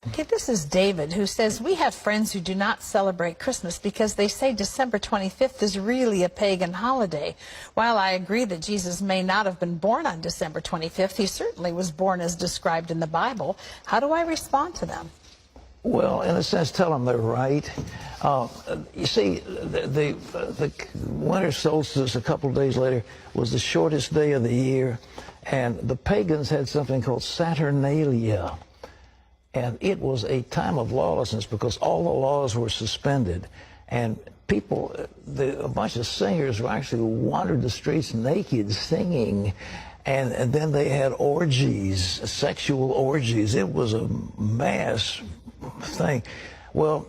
Okay, this is David, who says, we have friends who do not celebrate Christmas because they say December 25th is really a pagan holiday. While I agree that Jesus may not have been born on December 25th, he certainly was born as described in the Bible. How do I respond to them? Well, in a sense, tell them they're right. You see, the winter solstice a couple of days later was the shortest day of the year, and the pagans had something called Saturnalia. And it was a time of lawlessness because all the laws were suspended. And people, a bunch of singers actually wandered the streets naked singing. And then they had orgies, sexual orgies. It was a mass thing. Well,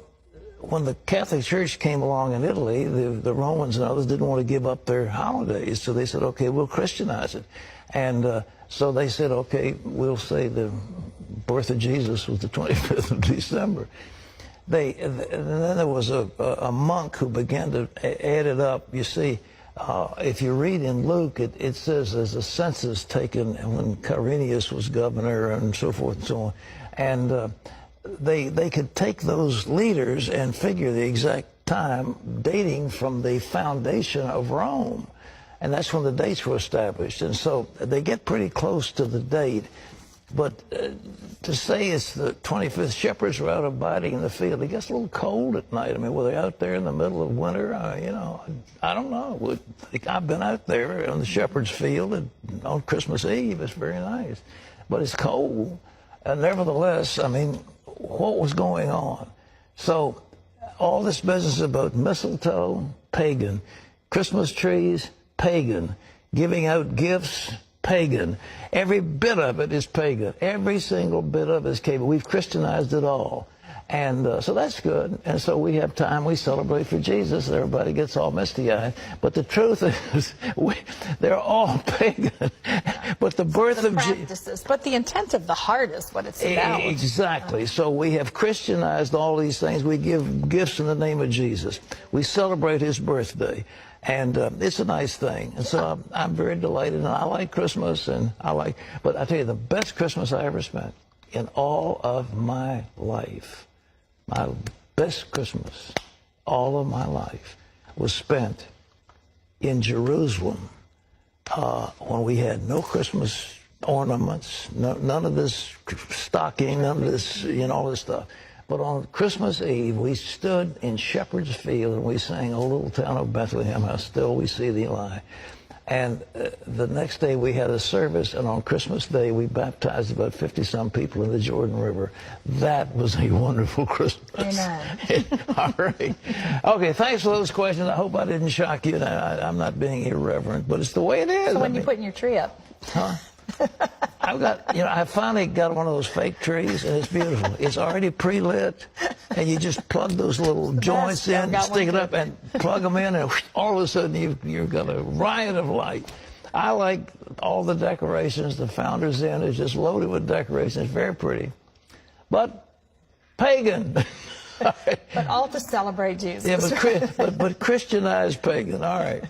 when the Catholic Church came along in Italy, the Romans and others didn't want to give up their holidays. So they said, okay, we'll Christianize it. And so they said, okay, we'll say the birth of Jesus was the 25th of December. And then there was a monk who began to add it up. You see, if you read in Luke, it says there's a census taken when Quirinius was governor and so forth and so on. And they could take those leaders and figure the exact time dating from the foundation of Rome. And that's when the dates were established. And so they get pretty close to the date. But to say it's the 25th, shepherds were out abiding in the field. It gets a little cold at night. I mean, were they out there in the middle of winter? You know, I don't know. I've been out there on the shepherd's field on Christmas Eve. It's very nice. But it's cold. And nevertheless, I mean, what was going on? So all this business about mistletoe, pagan. Christmas trees, pagan. Giving out gifts, pagan. Every bit of it is pagan. Every single bit of it is pagan. We've Christianized it all. And so that's good. And so we have time. We celebrate for Jesus. Everybody gets all misty-eyed. But the truth is, they're all pagan. But the birth of Jesus. But the intent of the heart is what it's about. Exactly. So we have Christianized all these things. We give gifts in the name of Jesus. We celebrate his birthday. And it's a nice thing. And so I'm very delighted. And I like Christmas. But I tell you, the best Christmas I ever spent in all of my life, my best Christmas, all of my life, was spent in Jerusalem when we had no Christmas ornaments, none of this stocking, none of this, all this stuff. But on Christmas Eve, we stood in Shepherd's Field and we sang, "O Little Town of Bethlehem, how still we see thee lie." And the next day we had a service, and on Christmas Day we baptized about 50-some people in the Jordan River. That was a wonderful Christmas. Amen. All right. Okay, thanks for those questions. I hope I didn't shock you. I'm not being irreverent, but it's the way it is. So when you putting your tree up? Huh? I've got, I finally got one of those fake trees, and it's beautiful. It's already pre-lit, and you just plug those little joints in, stick it up, and plug them in, and all of a sudden you've got a riot of light. I like all the decorations. The Founder's Inn is just loaded with decorations. It's very pretty. But pagan. But all to celebrate Jesus. Yeah, but Christianized pagan. All right.